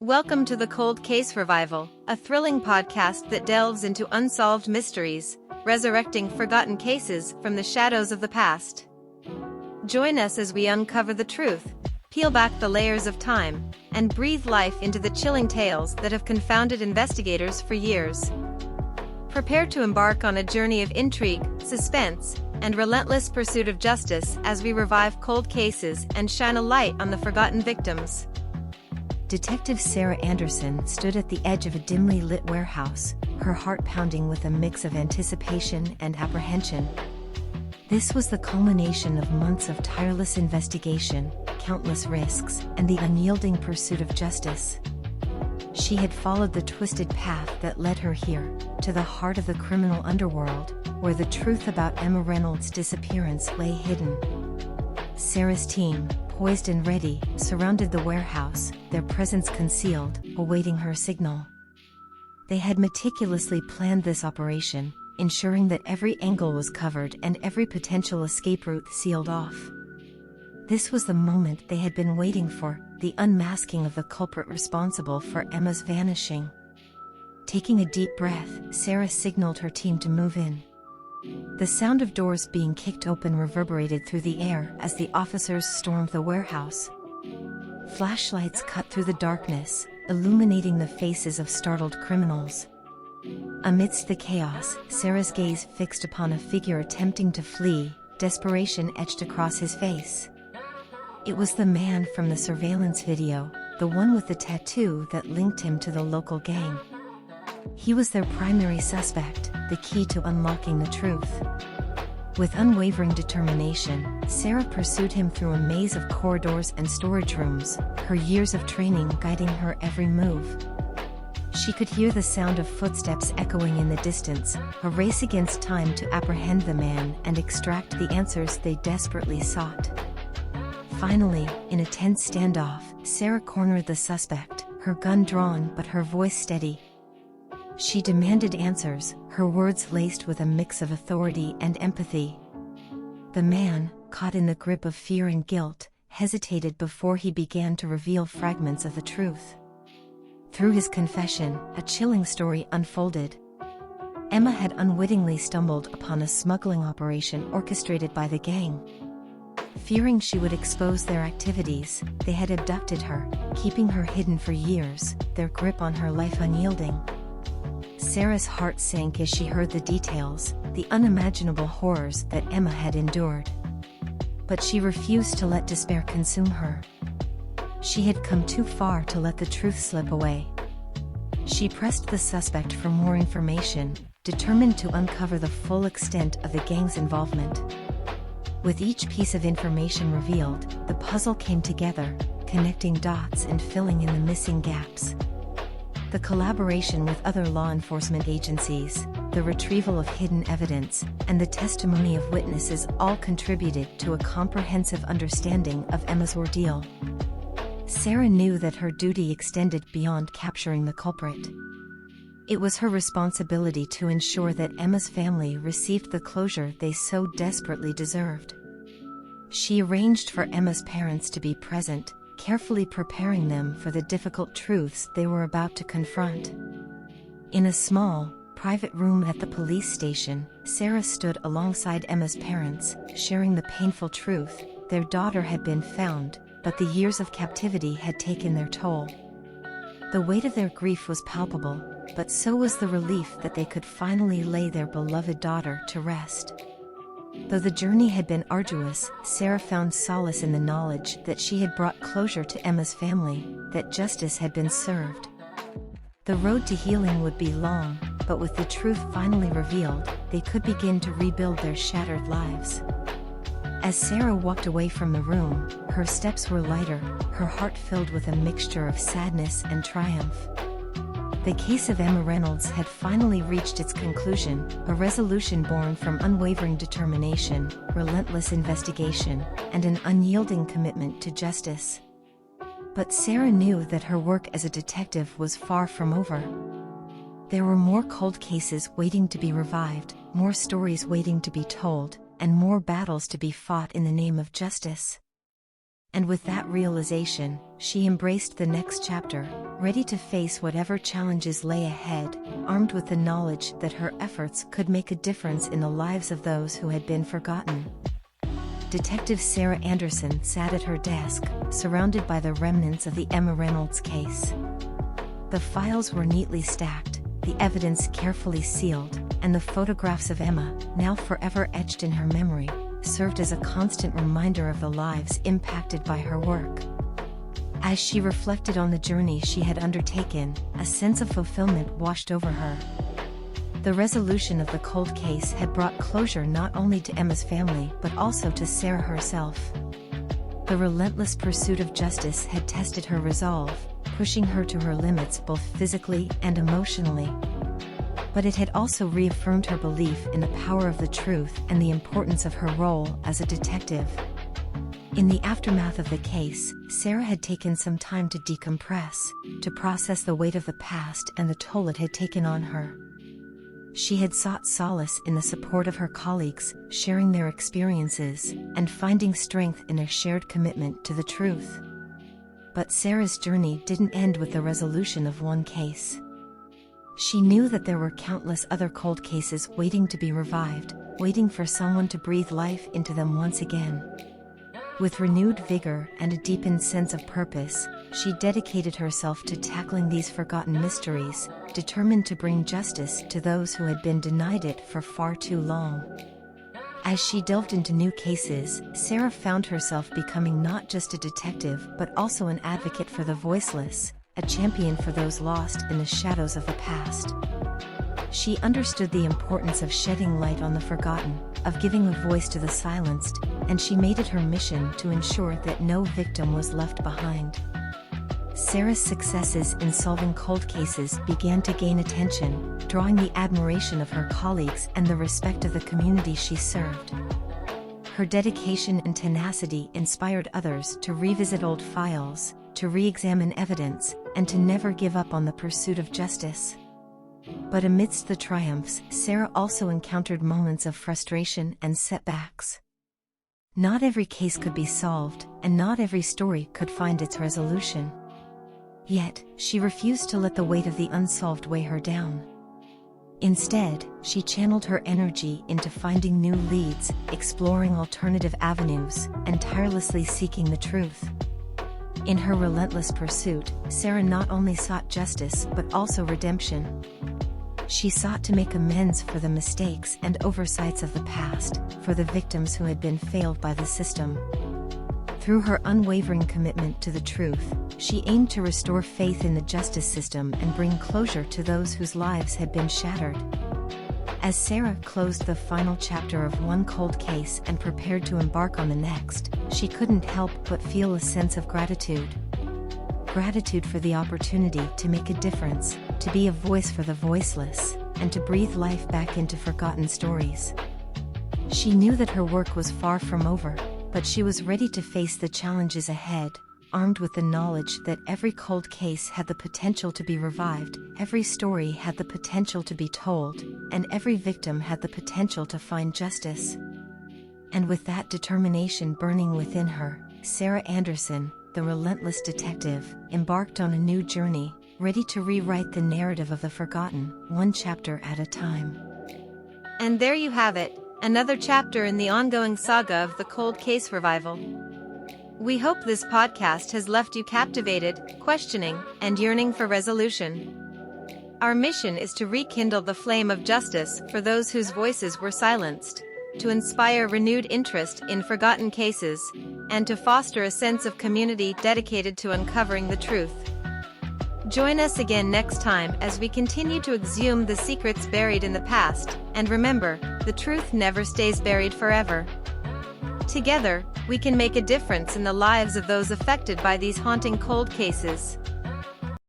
Welcome to the Cold Case Revival, a thrilling podcast that delves into unsolved mysteries, resurrecting forgotten cases from the shadows of the past. Join us as we uncover the truth, peel back the layers of time, and breathe life into the chilling tales that have confounded investigators for years. Prepare to embark on a journey of intrigue, suspense, and relentless pursuit of justice as we revive cold cases and shine a light on the forgotten victims. Detective Sarah Anderson stood at the edge of a dimly lit warehouse, her heart pounding with a mix of anticipation and apprehension. This was the culmination of months of tireless investigation, countless risks, and the unyielding pursuit of justice. She had followed the twisted path that led her here, to the heart of the criminal underworld, where the truth about Emma Reynolds' disappearance lay hidden. Sarah's team, poised and ready, surrounded the warehouse, their presence concealed, awaiting her signal. They had meticulously planned this operation, ensuring that every angle was covered and every potential escape route sealed off. This was the moment they had been waiting for, the unmasking of the culprit responsible for Emma's vanishing. Taking a deep breath, Sarah signaled her team to move in. The sound of doors being kicked open reverberated through the air as the officers stormed the warehouse. Flashlights cut through the darkness, illuminating the faces of startled criminals. Amidst the chaos, Sarah's gaze fixed upon a figure attempting to flee, desperation etched across his face. It was the man from the surveillance video, the one with the tattoo that linked him to the local gang. He was their primary suspect, the key to unlocking the truth. With unwavering determination, Sarah pursued him through a maze of corridors and storage rooms, her years of training guiding her every move. She could hear the sound of footsteps echoing in the distance, a race against time to apprehend the man and extract the answers they desperately sought. Finally, in a tense standoff, Sarah cornered the suspect, her gun drawn but her voice steady. She demanded answers, her words laced with a mix of authority and empathy. The man, caught in the grip of fear and guilt, hesitated before he began to reveal fragments of the truth. Through his confession, a chilling story unfolded. Emma had unwittingly stumbled upon a smuggling operation orchestrated by the gang. Fearing she would expose their activities, they had abducted her, keeping her hidden for years, their grip on her life unyielding. Sarah's heart sank as she heard the details, the unimaginable horrors that Emma had endured. But she refused to let despair consume her. She had come too far to let the truth slip away. She pressed the suspect for more information, determined to uncover the full extent of the gang's involvement. With each piece of information revealed, the puzzle came together, connecting dots and filling in the missing gaps. The collaboration with other law enforcement agencies, the retrieval of hidden evidence, and the testimony of witnesses all contributed to a comprehensive understanding of Emma's ordeal. Sarah knew that her duty extended beyond capturing the culprit. It was her responsibility to ensure that Emma's family received the closure they so desperately deserved. She arranged for Emma's parents to be present, carefully preparing them for the difficult truths they were about to confront. In a small, private room at the police station, Sarah stood alongside Emma's parents, sharing the painful truth: their daughter had been found, but the years of captivity had taken their toll. The weight of their grief was palpable, but so was the relief that they could finally lay their beloved daughter to rest. Though the journey had been arduous, Sarah found solace in the knowledge that she had brought closure to Emma's family, that justice had been served. The road to healing would be long, but with the truth finally revealed, they could begin to rebuild their shattered lives. As Sarah walked away from the room, her steps were lighter, her heart filled with a mixture of sadness and triumph. The case of Emma Reynolds had finally reached its conclusion, a resolution born from unwavering determination, relentless investigation, and an unyielding commitment to justice. But Sarah knew that her work as a detective was far from over. There were more cold cases waiting to be revived, more stories waiting to be told, and more battles to be fought in the name of justice. And with that realization, she embraced the next chapter, ready to face whatever challenges lay ahead, armed with the knowledge that her efforts could make a difference in the lives of those who had been forgotten. Detective Sarah Anderson sat at her desk, surrounded by the remnants of the Emma Reynolds case. The files were neatly stacked, the evidence carefully sealed, and the photographs of Emma, now forever etched in her memory, served as a constant reminder of the lives impacted by her work. As she reflected on the journey she had undertaken, a sense of fulfillment washed over her. The resolution of the cold case had brought closure not only to Emma's family but also to Sarah herself. The relentless pursuit of justice had tested her resolve, pushing her to her limits both physically and emotionally. But it had also reaffirmed her belief in the power of the truth and the importance of her role as a detective. In the aftermath of the case, Sarah had taken some time to decompress, to process the weight of the past and the toll it had taken on her. She had sought solace in the support of her colleagues, sharing their experiences, and finding strength in a shared commitment to the truth. But Sarah's journey didn't end with the resolution of one case. She knew that there were countless other cold cases waiting to be revived, waiting for someone to breathe life into them once again. With renewed vigor and a deepened sense of purpose, she dedicated herself to tackling these forgotten mysteries, determined to bring justice to those who had been denied it for far too long. As she delved into new cases, Sarah found herself becoming not just a detective but also an advocate for the voiceless, a champion for those lost in the shadows of the past. She understood the importance of shedding light on the forgotten, of giving a voice to the silenced, and she made it her mission to ensure that no victim was left behind. Sarah's successes in solving cold cases began to gain attention, drawing the admiration of her colleagues and the respect of the community she served. Her dedication and tenacity inspired others to revisit old files, to re-examine evidence, and to never give up on the pursuit of justice. But amidst the triumphs, Sarah also encountered moments of frustration and setbacks. Not every case could be solved, and not every story could find its resolution. Yet, she refused to let the weight of the unsolved weigh her down. Instead, she channeled her energy into finding new leads, exploring alternative avenues, and tirelessly seeking the truth. In her relentless pursuit, Sarah not only sought justice but also redemption. She sought to make amends for the mistakes and oversights of the past, for the victims who had been failed by the system. Through her unwavering commitment to the truth, she aimed to restore faith in the justice system and bring closure to those whose lives had been shattered. As Sarah closed the final chapter of one cold case and prepared to embark on the next, she couldn't help but feel a sense of gratitude. Gratitude for the opportunity to make a difference, to be a voice for the voiceless, and to breathe life back into forgotten stories. She knew that her work was far from over, but she was ready to face the challenges ahead, armed with the knowledge that every cold case had the potential to be revived, every story had the potential to be told, and every victim had the potential to find justice. And with that determination burning within her, Sarah Anderson, the relentless detective, embarked on a new journey, ready to rewrite the narrative of the forgotten, one chapter at a time. And there you have it, another chapter in the ongoing saga of the cold case revival. We hope this podcast has left you captivated, questioning, and yearning for resolution. Our mission is to rekindle the flame of justice for those whose voices were silenced, to inspire renewed interest in forgotten cases, and to foster a sense of community dedicated to uncovering the truth. Join us again next time as we continue to exhume the secrets buried in the past, and remember, the truth never stays buried forever. Together, we can make a difference in the lives of those affected by these haunting cold cases.